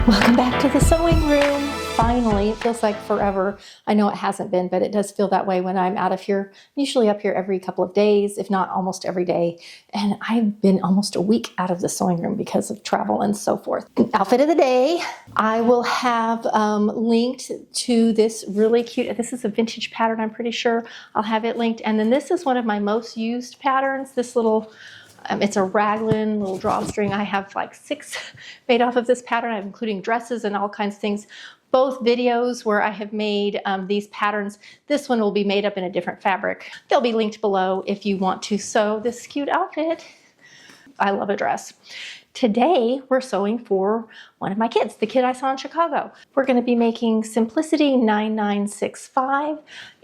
Welcome back to the sewing room. Finally, it feels like forever. I know it hasn't been, but it does feel that way when I'm out of here. I'm usually up here every couple of days, if not almost every day. And I've been almost a week out of the sewing room because of travel and so forth. Outfit of the day, I will have linked to this really cute, this is a vintage pattern, I'm pretty sure. I'll have it linked. And then this is one of my most used patterns, this little it's a raglan little drawstring. I have like 6 made off of this pattern. I'm including dresses and all kinds of things. Both videos where I have made these patterns. This one will be made up in a different fabric. They'll be linked below if you want to sew this cute outfit. I love a dress. Today, we're sewing for one of my kids, the kid I saw in Chicago. We're going to be making Simplicity 9965.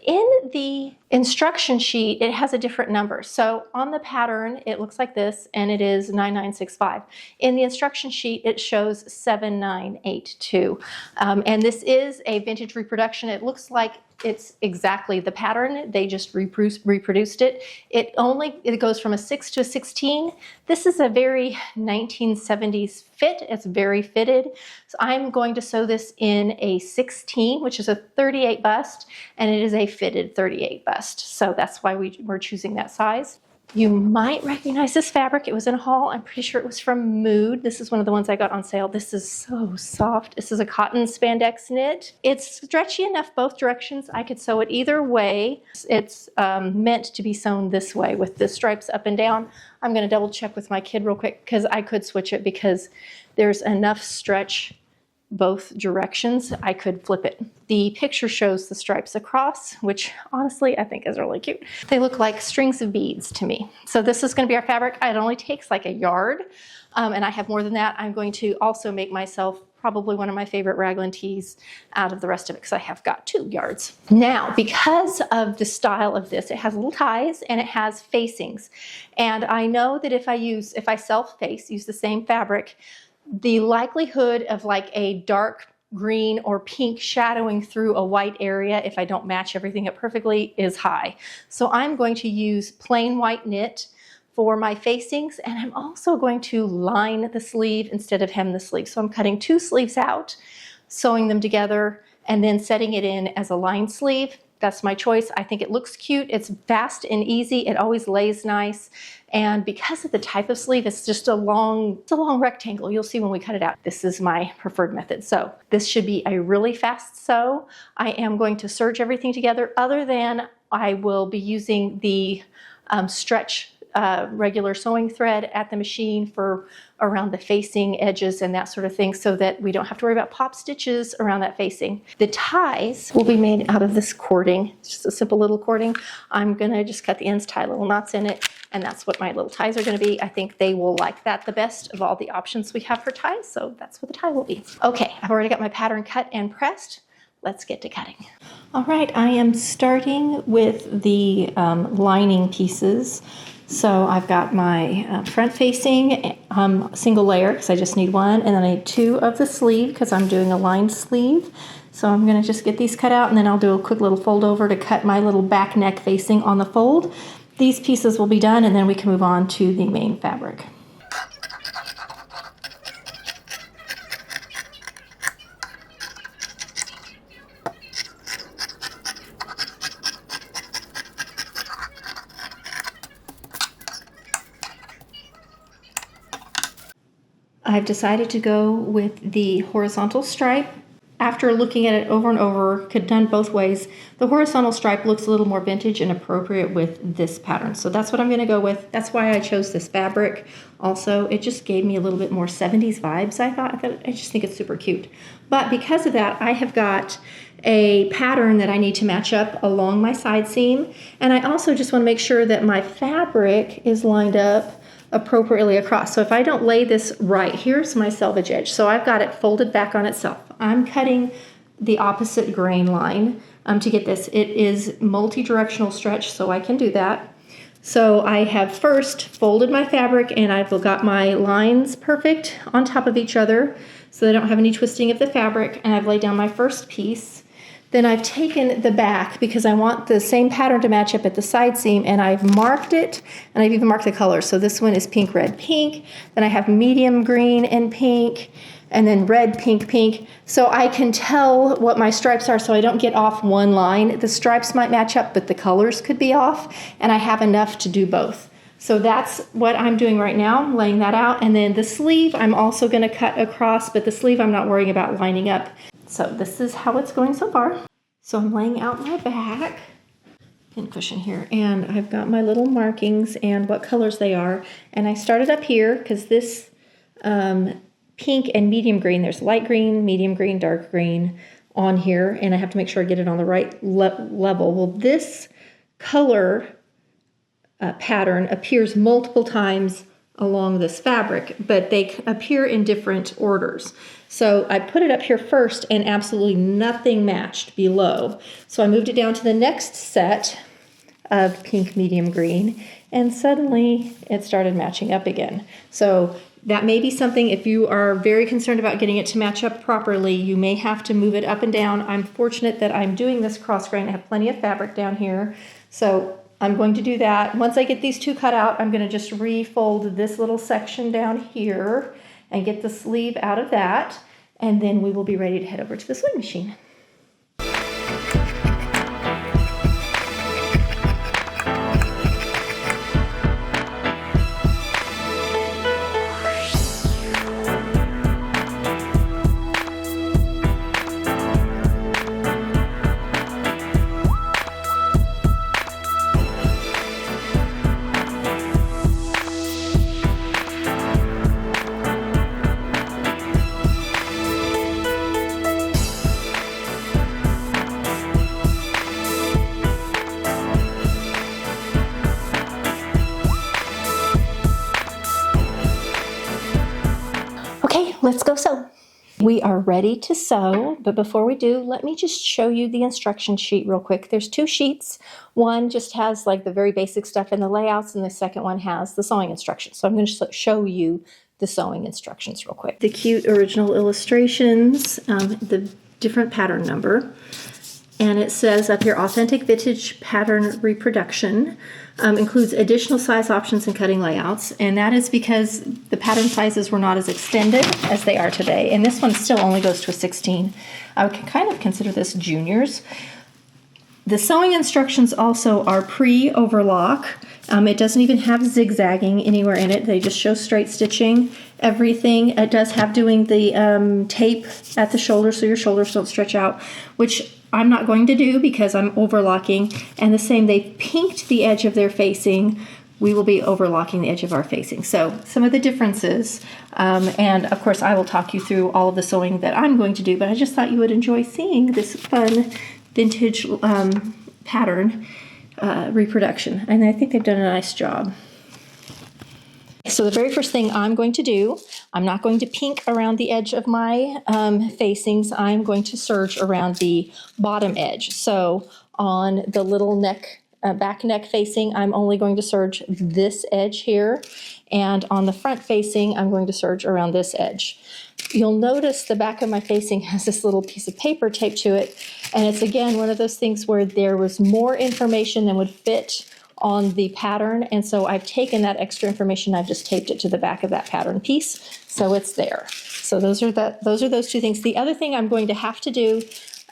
In the instruction sheet, it has a different number. So on the pattern, it looks like this, and it is 9965. In the instruction sheet, it shows 7982. And this is a vintage reproduction. It looks like it's exactly the pattern. They just reproduced it. It goes from a 6 to a 16. This is a very 1970s fit. It's very fitted. So I'm going to sew this in a 16, which is a 38 bust, and it is a fitted 38 bust. So that's why we're choosing that size. You might recognize this fabric. It was in a haul. I'm pretty sure it was from Mood. This is one of the ones I got on sale. This is so soft. This is a cotton spandex knit. It's stretchy enough both directions. I could sew it either way. It's meant to be sewn this way with the stripes up and down. I'm going to double check with my kid real quick because I could switch it because there's enough stretch both directions. I could flip it. The picture shows the stripes across, which honestly I think is really cute. They look like strings of beads to me. So this is going to be our fabric. It only takes like a yard, and I have more than that. I'm going to also make myself probably one of my favorite raglan tees out of the rest of it because I have got 2 yards. Now, because of the style of this, it has little ties and it has facings. And I know that if I self-face, use the same fabric, the likelihood of like a dark green or pink shadowing through a white area if I don't match everything up perfectly is high. So I'm going to use plain white knit for my facings, and I'm also going to line the sleeve instead of hem the sleeve. So I'm cutting 2 sleeves out, sewing them together, and then setting it in as a lined sleeve. That's my choice. I think it looks cute. It's fast and easy. It always lays nice. And because of the type of sleeve, it's just a long rectangle. You'll see when we cut it out. This is my preferred method. So this should be a really fast sew. I am going to serge everything together other than I will be using the stretch regular sewing thread at the machine for around the facing edges and that sort of thing so that we don't have to worry about pop stitches around that facing. The ties will be made out of this cording. It's just a simple little cording. I'm gonna just cut the ends, tie little knots in it, and that's what my little ties are gonna be. I think they will like that the best of all the options we have for ties, so that's what the tie will be. Okay, I've already got my pattern cut and pressed. Let's get to cutting. All right, I am starting with the lining pieces. So I've got my front facing single layer because I just need 1, and then I need 2 of the sleeve because I'm doing a lined sleeve. So I'm going to just get these cut out, and then I'll do a quick little fold over to cut my little back neck facing on the fold. These pieces will be done, and then we can move on to the main fabric. I've decided to go with the horizontal stripe. After looking at it over and over, could done both ways, the horizontal stripe looks a little more vintage and appropriate with this pattern. So that's what I'm going to go with. That's why I chose this fabric. Also, it just gave me a little bit more 70s vibes, I thought. I just think it's super cute. But because of that, I have got a pattern that I need to match up along my side seam. And I also just want to make sure that my fabric is lined up appropriately across. So if I don't lay this right, here's my selvage edge. So I've got it folded back on itself. I'm cutting the opposite grain line to get this. It is multi-directional stretch, so I can do that. So I have first folded my fabric and I've got my lines perfect on top of each other so they don't have any twisting of the fabric, and I've laid down my first piece. then I've taken the back because I want the same pattern to match up at the side seam, and I've marked it, and I've even marked the color. So this one is pink, red, pink. Then I have medium green and pink, and then red, pink, pink. So I can tell what my stripes are so I don't get off one line. The stripes might match up, but the colors could be off, and I have enough to do both. So that's what I'm doing right now, I'm laying that out. And then the sleeve, I'm also gonna cut across, but the sleeve I'm not worrying about lining up. So this is how it's going so far. So I'm laying out my back, pin cushion here, and I've got my little markings and what colors they are. And I started up here because this pink and medium green, there's light green, medium green, dark green on here, and I have to make sure I get it on the right level. Well, this color pattern appears multiple times along this fabric, but they appear in different orders. So I put it up here first and absolutely nothing matched below. So I moved it down to the next set of pink, medium green, and suddenly it started matching up again. So that may be something, if you are very concerned about getting it to match up properly, you may have to move it up and down. I'm fortunate that I'm doing this cross grain. I have plenty of fabric down here. So I'm going to do that. Once I get these two cut out, I'm going to just refold this little section down here and get the sleeve out of that, and then we will be ready to head over to the sewing machine. Let's go sew. We are ready to sew, but before we do, let me just show you the instruction sheet real quick. There's two sheets. One just has like the very basic stuff in the layouts, and the second one has the sewing instructions. So I'm going to show you the sewing instructions real quick. The cute original illustrations, the different pattern number, and it says up here, authentic vintage pattern reproduction. Includes additional size options and cutting layouts, and that is because the pattern sizes were not as extended as they are today, and this one still only goes to a 16. I would kind of consider this juniors. The sewing instructions also are pre-overlock. It doesn't even have zigzagging anywhere in it. They just show straight stitching. Everything, it does have doing the tape at the shoulder so your shoulders don't stretch out, which I'm not going to do because I'm overlocking. And the same, they pinked the edge of their facing. We will be overlocking the edge of our facing. So some of the differences, and of course I will talk you through all of the sewing that I'm going to do, but I just thought you would enjoy seeing this fun vintage pattern reproduction. And I think they've done a nice job. So the very first thing I'm going to do, I'm not going to pink around the edge of my facings. I'm going to serge around the bottom edge. So on the little neck, back neck facing, I'm only going to serge this edge here. And on the front facing, I'm going to serge around this edge. You'll notice the back of my facing has this little piece of paper taped to it. And it's, again, one of those things where there was more information than would fit on the pattern, and so I've taken that extra information, I've just taped it to the back of that pattern piece, so it's there. So those are those two things. The other thing I'm going to have to do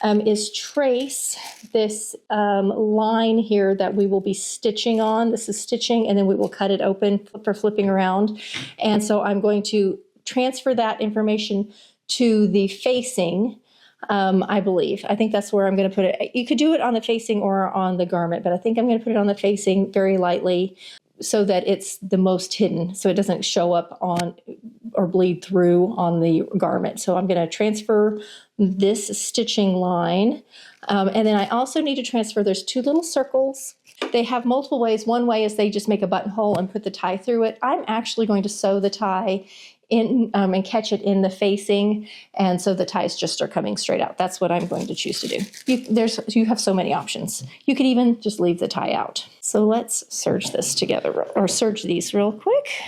is trace this line here that we will be stitching on. This is stitching, and then we will cut it open for flipping around. And so I'm going to transfer that information to the facing, I believe. I think that's where I'm going to put it. You could do it on the facing or on the garment, but I think I'm going to put it on the facing very lightly so that it's the most hidden, so it doesn't show up on or bleed through on the garment. So I'm going to transfer this stitching line. And then I also need to transfer, there's two little circles. They have multiple ways. One way is they just make a buttonhole and put the tie through it. I'm actually going to sew the tie in and catch it in the facing, and so the ties just are coming straight out. That's what I'm going to choose to do. You have so many options. You could even just leave the tie out. So let's serge this together, or serge these real quick.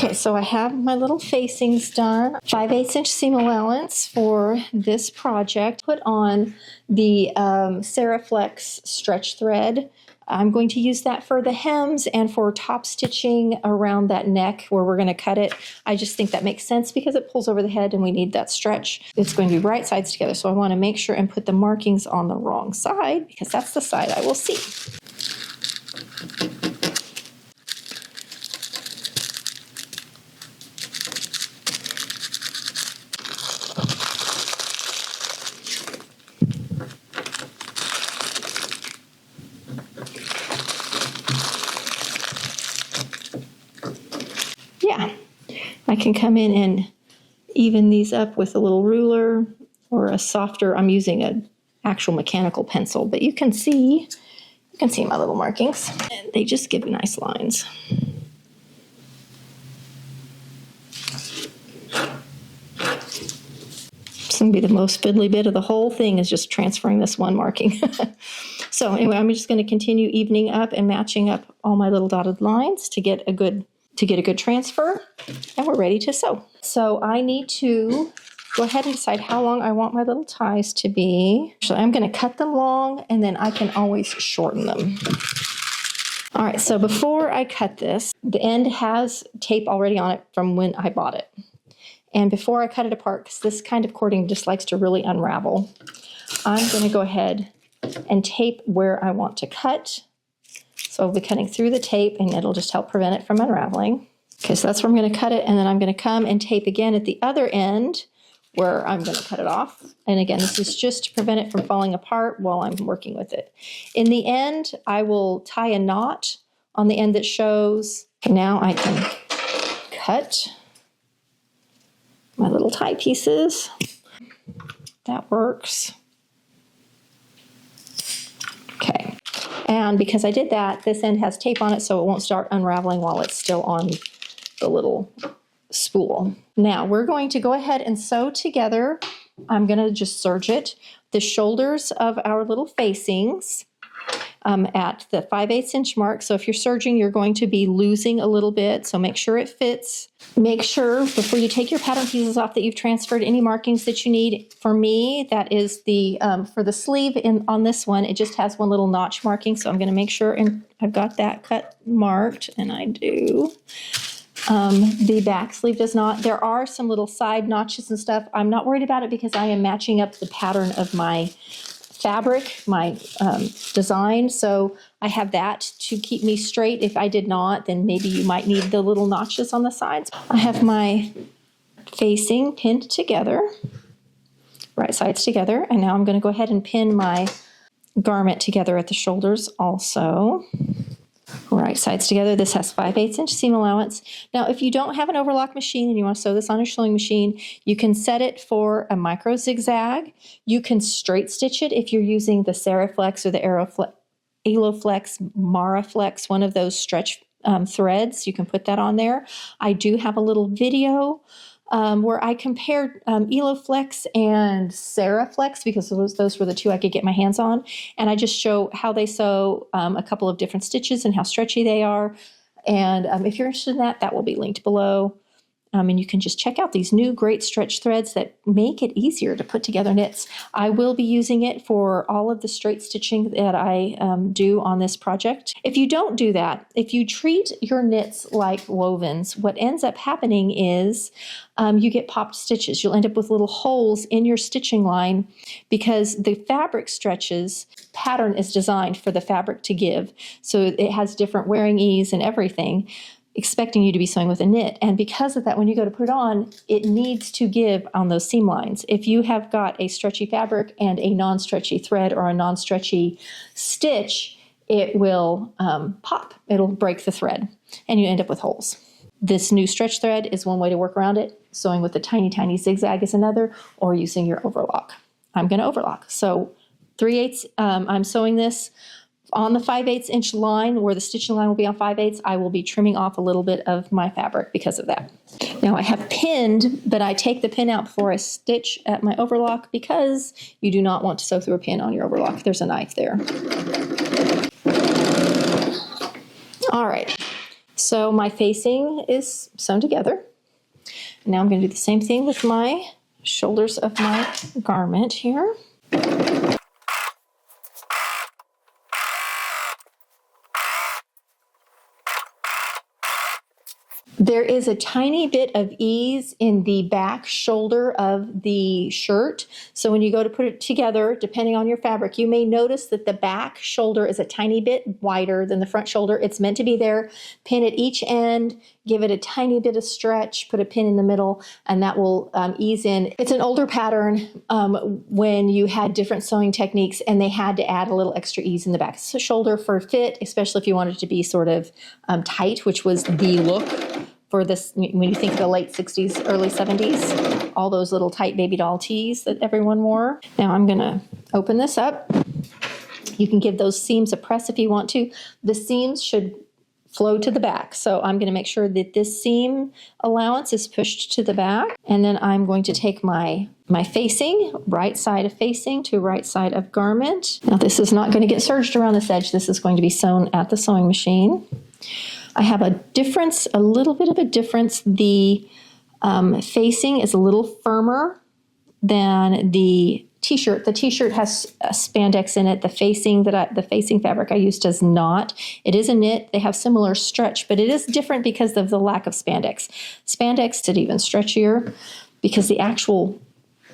Okay, so I have my little facings done. 5/8 inch seam allowance for this project. Put on the Seraflex stretch thread. I'm going to use that for the hems and for top stitching around that neck where we're going to cut it. I just think that makes sense because it pulls over the head and we need that stretch. It's going to be right sides together, so I want to make sure and put the markings on the wrong side because that's the side I will see. Yeah, I can come in and even these up with a little ruler or a softer, I'm using an actual mechanical pencil, but you can see my little markings. And they just give nice lines. It's going to be the most fiddly bit of the whole thing is just transferring this one marking. So anyway, I'm just going to continue evening up and matching up all my little dotted lines to get a good transfer, and we're ready to sew. So I need to go ahead and decide how long I want my little ties to be. So I'm going to cut them long, and then I can always shorten them. All right, so before I cut this, the end has tape already on it from when I bought it. And before I cut it apart, because this kind of cording just likes to really unravel, I'm going to go ahead and tape where I want to cut. So I'll be cutting through the tape, and it'll just help prevent it from unraveling. Okay, so that's where I'm going to cut it, and then I'm going to come and tape again at the other end where I'm going to cut it off. And again, this is just to prevent it from falling apart while I'm working with it. In the end, I will tie a knot on the end that shows. Okay, now I can cut my little tie pieces. That works. Okay. And because I did that, this end has tape on it so it won't start unraveling while it's still on the little spool. Now we're going to go ahead and sew together. I'm going to just serge it. The shoulders of our little facings at the 5/8 inch mark. So if you're serging, you're going to be losing a little bit. So make sure it fits. Make sure before you take your pattern pieces off that you've transferred any markings that you need. For me, that is the for the sleeve on this one, it just has one little notch marking. So I'm going to make sure, and I've got that cut marked, and I do. The back sleeve does not. There are some little side notches and stuff. I'm not worried about it because I am matching up the pattern of my fabric, my design. So I have that to keep me straight. If I did not, then maybe you might need the little notches on the sides. I have my facing pinned together, right sides together. And now I'm going to go ahead and pin my garment together at the shoulders also. Right sides together. This has 5/8 inch seam allowance. Now, if you don't have an overlock machine and you want to sew this on your sewing machine, you can set it for a micro zigzag. You can straight stitch it if you're using the Seraflex or the Eloflex, Maraflex, one of those stretch threads. You can put that on there. I do have a little video where I compared Eloflex and Seraflex because those were the two I could get my hands on. And I just show how they sew a couple of different stitches and how stretchy they are. And if you're interested in that, that will be linked below. And you can just check out these new great stretch threads that make it easier to put together knits. I will be using it for all of the straight stitching that I do on this project. If you don't do that, if you treat your knits like wovens, what ends up happening is you get popped stitches. You'll end up with little holes in your stitching line because the fabric stretches pattern is designed for the fabric to give. So it has different wearing ease and everything, expecting you to be sewing with a knit. And because of that, when you go to put it on, it needs to give on those seam lines. If you have got a stretchy fabric and a non-stretchy thread or a non-stretchy stitch, it will pop. It'll break the thread and you end up with holes. This new stretch thread is one way to work around it. Sewing with a tiny, tiny zigzag is another, or using your overlock. I'm going to overlock. So 3/8, I'm sewing this on the 5/8 inch line where the stitching line will be on 5/8. I will be trimming off a little bit of my fabric because of that. Now I have pinned, but I take the pin out before I stitch at my overlock because you do not want to sew through a pin on your overlock. There's a knife there. All right. So my facing is sewn together. Now I'm going to do the same thing with my shoulders of my garment here. There is a tiny bit of ease in the back shoulder of the shirt. So when you go to put it together, depending on your fabric, you may notice that the back shoulder is a tiny bit wider than the front shoulder. It's meant to be there. Pin at each end, give it a tiny bit of stretch, put a pin in the middle, and that will ease in. It's an older pattern when you had different sewing techniques and they had to add a little extra ease in the back shoulder for fit, especially if you wanted it to be sort of tight, which was the look for this, when you think of the late 60s, early 70s, all those little tight baby doll tees that everyone wore. Now I'm gonna open this up. You can give those seams a press if you want to. The seams should flow to the back. So I'm gonna make sure that this seam allowance is pushed to the back. And then I'm going to take my facing, right side of facing to right side of garment. Now this is not gonna get serged around this edge. This is going to be sewn at the sewing machine. I have a difference, a little bit of a difference. The facing is a little firmer than the t-shirt. The t-shirt has spandex in it. The facing fabric I use does not. It is a knit. They have similar stretch, but it is different because of the lack of spandex. Spandex is even stretchier because the actual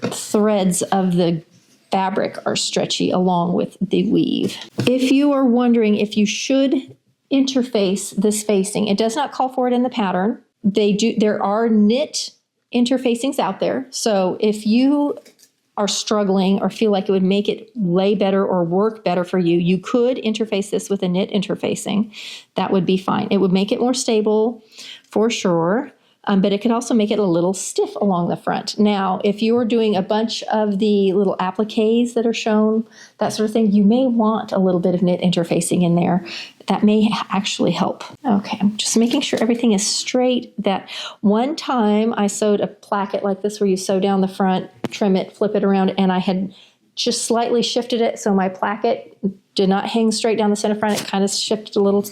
threads of the fabric are stretchy along with the weave. If you are wondering if you should interface this facing, it does not call for it in the pattern. There are knit interfacings out there. So if you are struggling or feel like it would make it lay better or work better for you, you could interface this with a knit interfacing. That would be fine. It would make it more stable for sure. But it could also make it a little stiff along the front. Now, if you're doing a bunch of the little appliques that are shown, that sort of thing, you may want a little bit of knit interfacing in there. That may actually help. Okay, I'm just making sure everything is straight. That one time I sewed a placket like this where you sew down the front, trim it, flip it around, and I had just slightly shifted it so my placket did not hang straight down the center front. It kind of shifted a little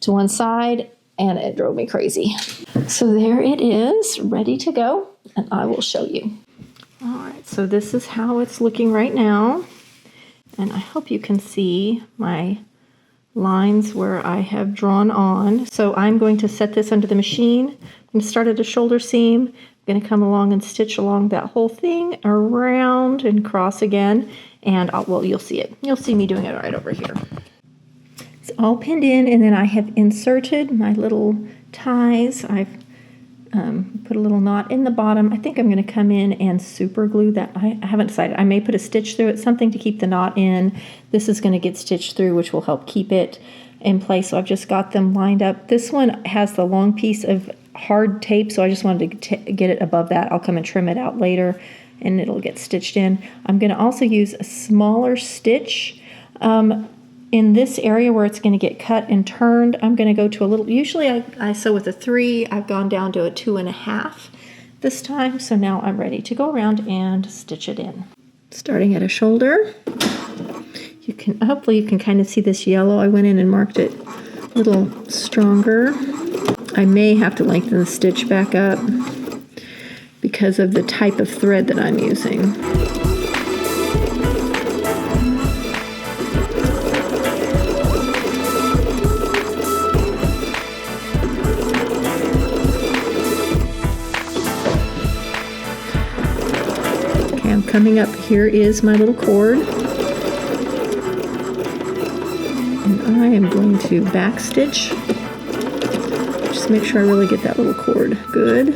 to one side, and it drove me crazy. So there it is, ready to go, and I will show you. All right, so this is how it's looking right now, and I hope you can see my lines where I have drawn on. So I'm going to set this under the machine. I'm going to start at a shoulder seam. I'm going to come along and stitch along that whole thing around and cross again, and well, you'll see it. You'll see me doing it right over here. It's all pinned in, and then I have inserted my little ties. I've put a little knot in the bottom. I think I'm going to come in and super glue that. I haven't decided. I may put a stitch through it, something to keep the knot in. This is going to get stitched through, which will help keep it in place. So I've just got them lined up. This one has the long piece of hard tape, so I just wanted to get it above that. I'll come and trim it out later, and it'll get stitched in. I'm going to also use a smaller stitch. In this area where it's going to get cut and turned, I'm going to go to a little, usually I sew with a 3, I've gone down to a 2.5 this time, so now I'm ready to go around and stitch it in. Starting at a shoulder, hopefully you can kind of see this yellow. I went in and marked it a little stronger. I may have to lengthen the stitch back up because of the type of thread that I'm using. Coming up here is my little cord, and I am going to back stitch. Just make sure I really get that little cord good.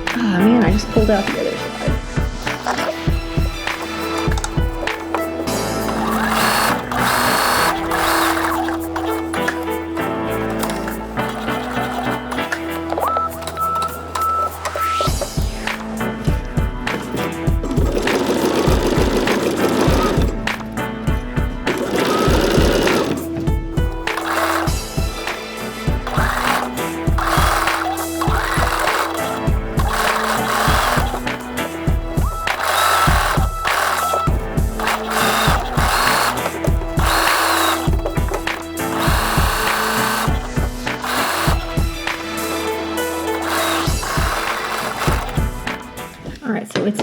Oh man, I just pulled out the other side.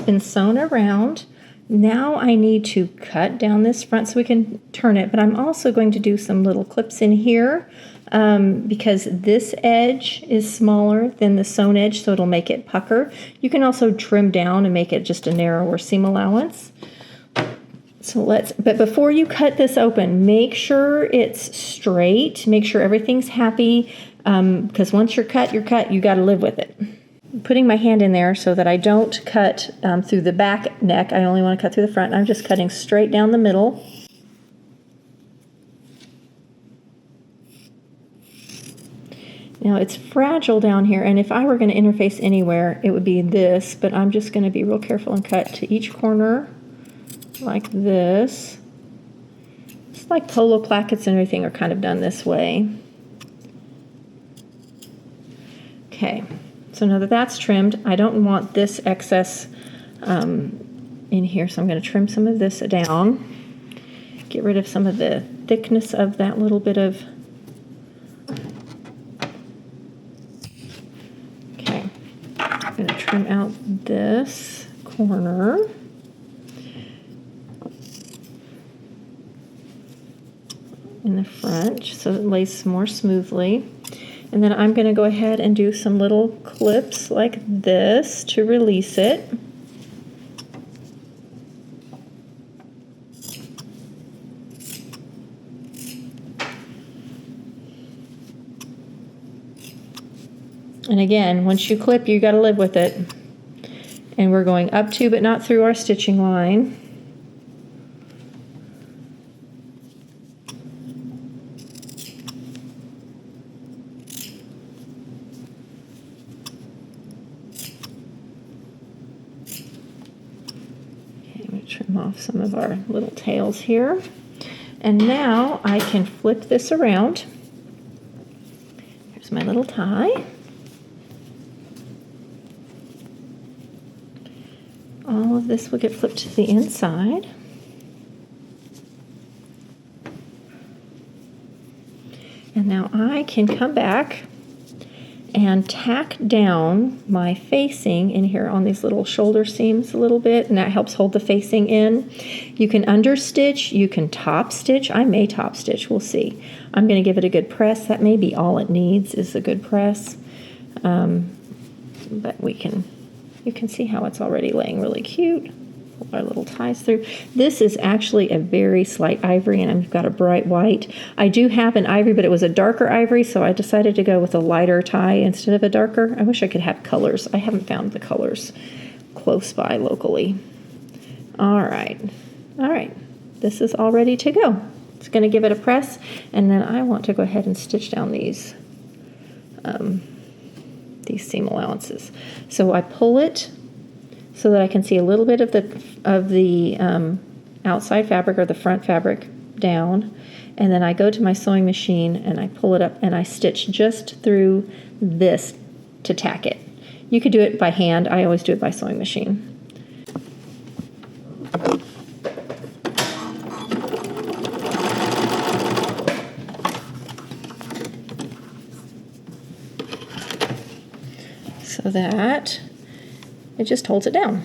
been sewn around. Now I need to cut down this front so we can turn it, but I'm also going to do some little clips in here because this edge is smaller than the sewn edge, so it'll make it pucker. You can also trim down and make it just a narrower seam allowance. So but before you cut this open, make sure it's straight, make sure everything's happy, because once you're cut, you got to live with it. Putting my hand in there so that I don't cut through the back neck. I only want to cut through the front. I'm just cutting straight down the middle. Now it's fragile down here, and if I were going to interface anywhere, it would be this, but I'm just going to be real careful and cut to each corner like this. It's like polo plackets and everything are kind of done this way. Okay. So now that that's trimmed, I don't want this excess in here, so I'm going to trim some of this down. Get rid of some of the thickness of that little bit of... Okay, I'm going to trim out this corner. In the front, so it lays more smoothly. And then I'm going to go ahead and do some little clips like this to release it. And again, once you clip, you got to live with it. And we're going up to but not through our stitching line. Trim off some of our little tails here. And now I can flip this around. Here's my little tie. All of this will get flipped to the inside. And now I can come back and tack down my facing in here on these little shoulder seams a little bit, and that helps hold the facing in. You can understitch, you can top stitch. I may top stitch, we'll see. I'm going to give it a good press. That may be all it needs is a good press. But you can see how it's already laying really cute. Pull our little ties through. This is actually a very slight ivory, and I've got a bright white. I do have an ivory, but it was a darker ivory, so I decided to go with a lighter tie instead of a darker. I wish I could have colors. I haven't found the colors close by locally. All right. This is all ready to go. It's going to give it a press, and then I want to go ahead and stitch down these seam allowances. So I pull it so that I can see a little bit of the outside fabric or the front fabric down, and then I go to my sewing machine and I pull it up and I stitch just through this to tack it. You could do it by hand. I always do it by sewing machine. So that it just holds it down.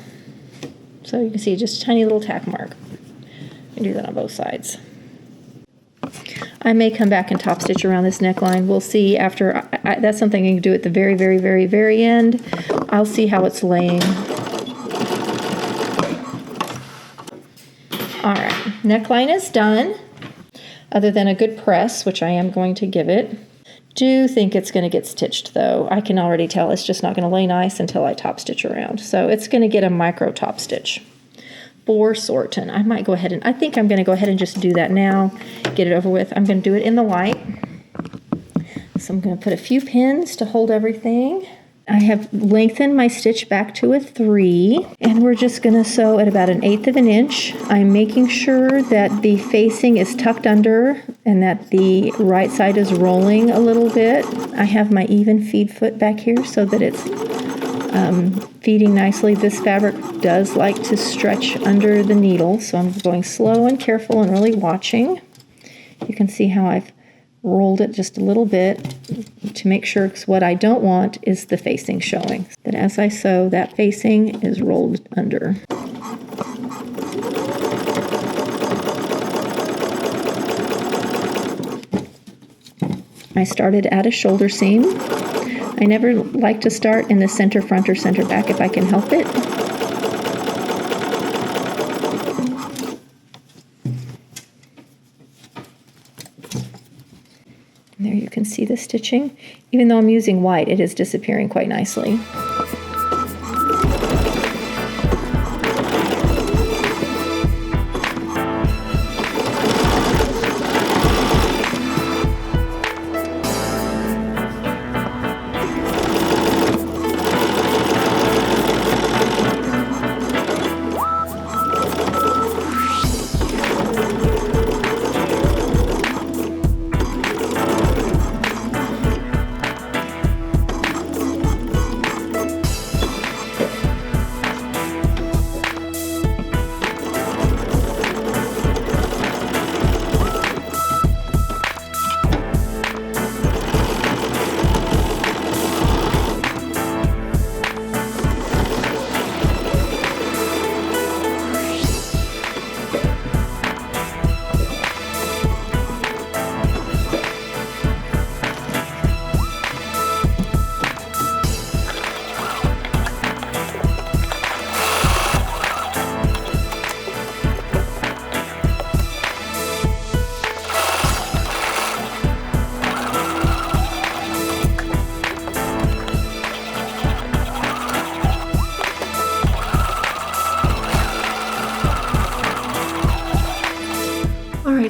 So you can see just a tiny little tack mark. I do that on both sides. I may come back and top stitch around this neckline. We'll see after. That's something I can do at the very, very, very, very end. I'll see how it's laying. All right, neckline is done. Other than a good press, which I am going to give it. Do think it's going to get stitched though. I can already tell it's just not going to lay nice until I top stitch around. So it's going to get a micro top stitch for certain. I might go ahead and, I think I'm going to go ahead and just do that now, get it over with. I'm going to do it in the white. So I'm going to put a few pins to hold everything. I have lengthened my stitch back to a 3, and we're just going to sew at about 1/8 of an inch. I'm making sure that the facing is tucked under and that the right side is rolling a little bit. I have my even feed foot back here so that it's feeding nicely. This fabric does like to stretch under the needle, so I'm going slow and careful and really watching. You can see how I've rolled it just a little bit to make sure, because what I don't want is the facing showing. That as I sew, that facing is rolled under. I started at a shoulder seam. I never like to start in the center front or center back if I can help it. And there you can see the stitching. Even though I'm using white, it is disappearing quite nicely.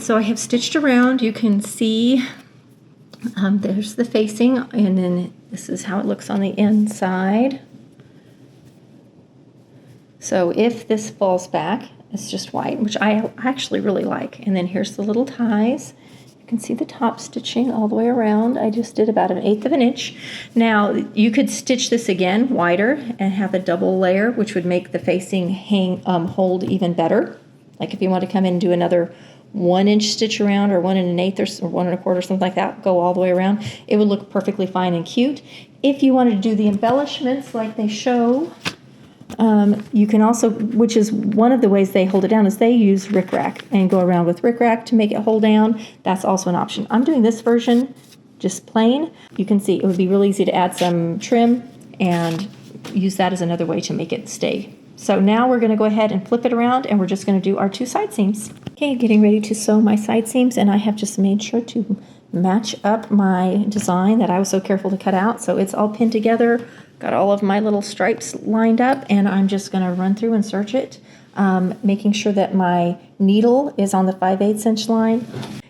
So I have stitched around. You can see there's the facing, and then this is how it looks on the inside. So if this falls back, it's just white, which I actually really like. And then here's the little ties. You can see the top stitching all the way around. I just did about 1/8 of an inch. Now you could stitch this again wider and have a double layer, which would make the facing hold even better. Like if you want to come in and do another 1 inch stitch around, or 1 1/8 or 1 1/4, something like that, go all the way around, it would look perfectly fine and cute. If you wanted to do the embellishments like they show, you can also, which is one of the ways they hold it down, is they use rickrack and go around with rickrack to make it hold down. That's also an option. I'm doing this version just plain. You can see it would be really easy to add some trim and use that as another way to make it stay. So now we're going to go ahead and flip it around, and we're just going to do our 2 side seams. Okay, getting ready to sew my side seams, and I have just made sure to match up my design that I was so careful to cut out. So it's all pinned together, got all of my little stripes lined up, and I'm just going to run through and serge it, making sure that my needle is on the 5/8 inch line.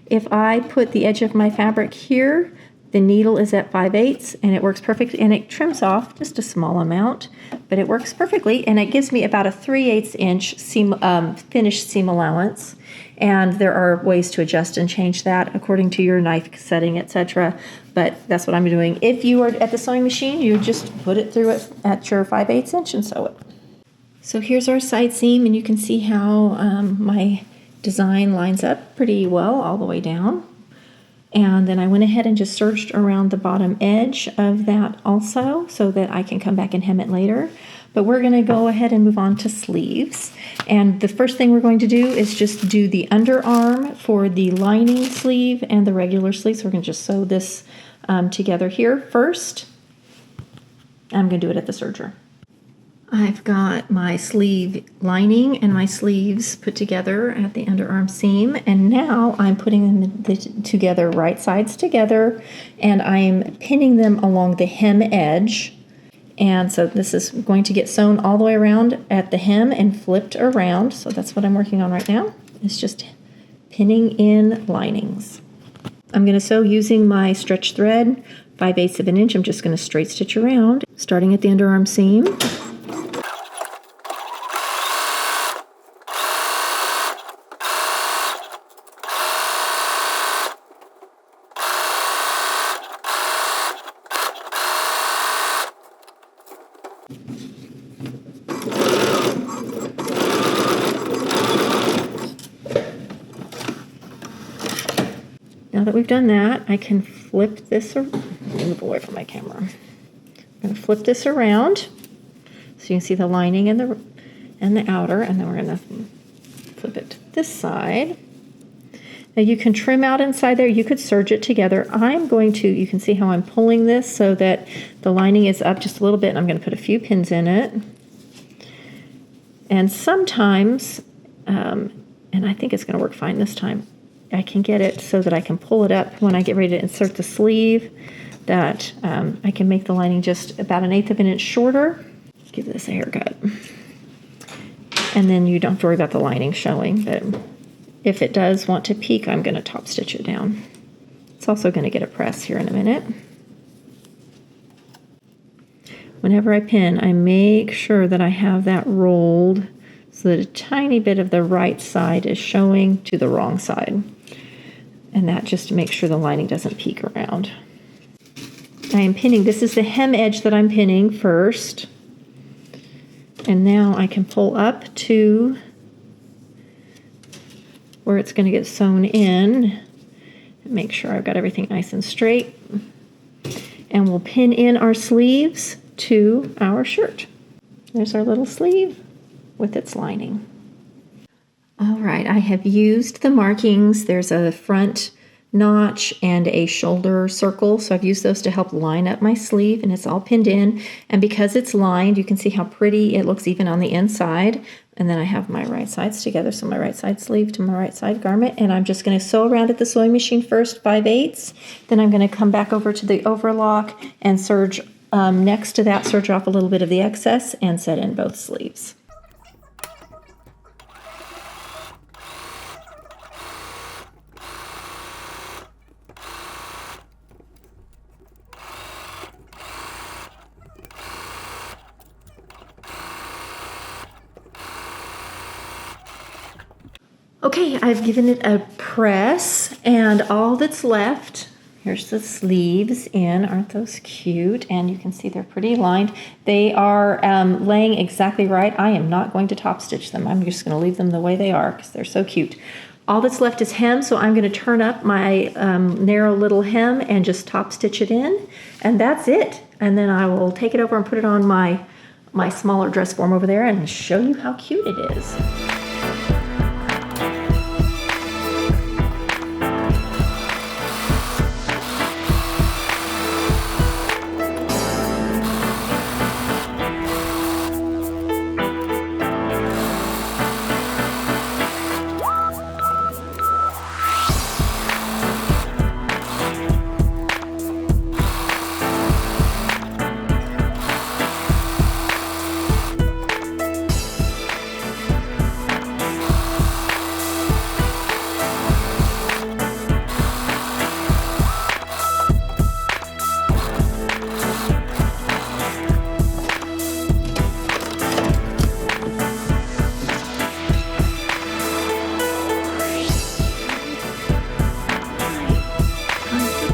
If I put the edge of my fabric here, the needle is at 5/8, and it works perfectly, and it trims off just a small amount, but it works perfectly, and it gives me about a 3/8 inch seam, finished seam allowance. And there are ways to adjust and change that according to your knife setting, etc. But that's what I'm doing. If you are at the sewing machine, you just put it through it at your 5/8 inch and sew it. So here's our side seam, and you can see how my design lines up pretty well all the way down. And then I went ahead and just serged around the bottom edge of that also, so that I can come back and hem it later. But we're going to go ahead and move on to sleeves. And the first thing we're going to do is just do the underarm for the lining sleeve and the regular sleeve. So we're going to just sew this together here first. I'm going to do it at the serger. I've got my sleeve lining and my sleeves put together at the underarm seam, and now I'm putting them together, right sides together, and I'm pinning them along the hem edge. And so this is going to get sewn all the way around at the hem and flipped around. So that's what I'm working on right now. It's just pinning in linings. I'm going to sew using my stretch thread, 5/8 of an inch. I'm just going to straight stitch around, starting at the underarm seam. Now that we've done that, I can flip this, move away from my camera. I'm going to flip this around so you can see the lining and the outer, and then we're going to flip it to this side. Now you can trim out inside there. You could serge it together. I'm going to, you can see how I'm pulling this so that the lining is up just a little bit, and I'm going to put a few pins in it. And sometimes, and I think it's going to work fine this time, I can get it so that I can pull it up when I get ready to insert the sleeve, that I can make the lining just about 1/8 of an inch shorter. Let's give this a haircut. And then you don't have to worry about the lining showing, but if it does want to peek, I'm going to top stitch it down. It's also going to get a press here in a minute. Whenever I pin, I make sure that I have that rolled so that a tiny bit of the right side is showing to the wrong side. And that just makes sure the lining doesn't peek around. I am pinning, this is the hem edge that I'm pinning first. And now I can pull up to where it's going to get sewn in. Make sure I've got everything nice and straight. And we'll pin in our sleeves to our shirt. There's our little sleeve with its lining. All right, I have used the markings. There's a front notch and a shoulder circle, so I've used those to help line up my sleeve, and it's all pinned in. And because it's lined, you can see how pretty it looks even on the inside. And then I have my right sides together, so my right side sleeve to my right side garment, and I'm just going to sew around at the sewing machine first 5/8. Then I'm going to come back over to the overlock and serge next to that, serge off a little bit of the excess and set in both sleeves. Okay, I've given it a press, and all that's left, here's the sleeves in. Aren't those cute? And you can see they're pretty lined. They are laying exactly right. I am not going to top stitch them. I'm just going to leave them the way they are because they're so cute. All that's left is hem, so I'm going to turn up my narrow little hem and just top stitch it in, and that's it. And then I will take it over and put it on my smaller dress form over there and show you how cute it is.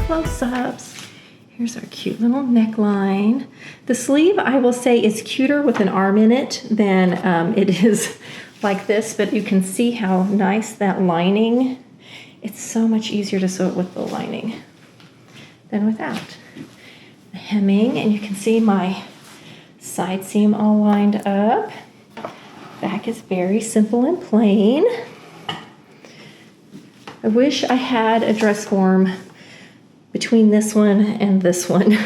Close-ups. Here's our cute little neckline. The sleeve, I will say, is cuter with an arm in it than it is like this, but you can see how nice that lining. It's so much easier to sew it with the lining than without. The hemming, and you can see my side seam all lined up. Back is very simple and plain. I wish I had a dress form between this one and this one.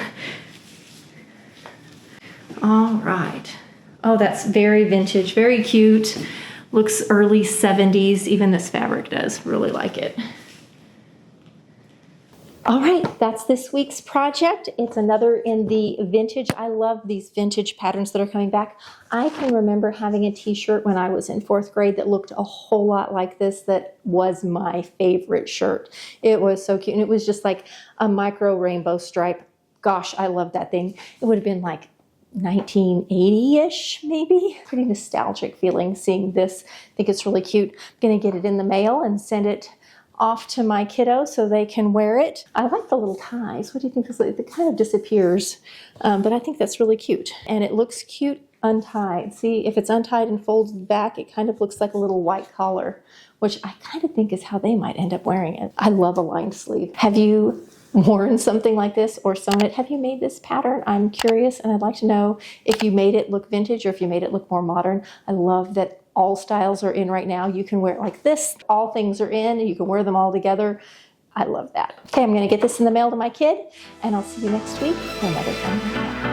All right. Oh, that's very vintage, very cute. Looks early 70s. Even this fabric does. Really like it. All right, that's this week's project. It's another in the vintage. I love these vintage patterns that are coming back. I can remember having a t-shirt when I was in 4th grade that looked a whole lot like this that was my favorite shirt. It was so cute, and it was just like a micro rainbow stripe. Gosh, I love that thing. It would have been like 1980-ish, maybe. Pretty nostalgic feeling seeing this. I think it's really cute. I'm gonna get it in the mail and send it off to my kiddo so they can wear it. I like the little ties. What do you think? It kind of disappears, but I think that's really cute. And it looks cute untied. See, if it's untied and folded back, it kind of looks like a little white collar, which I kind of think is how they might end up wearing it. I love a lined sleeve. Have you worn something like this or sewn it? Have you made this pattern? I'm curious, and I'd like to know if you made it look vintage or if you made it look more modern. I love that all styles are in right now. You can wear it like this. All things are in, and you can wear them all together. I love that. Okay, I'm going to get this in the mail to my kid, and I'll see you next week for another fun video.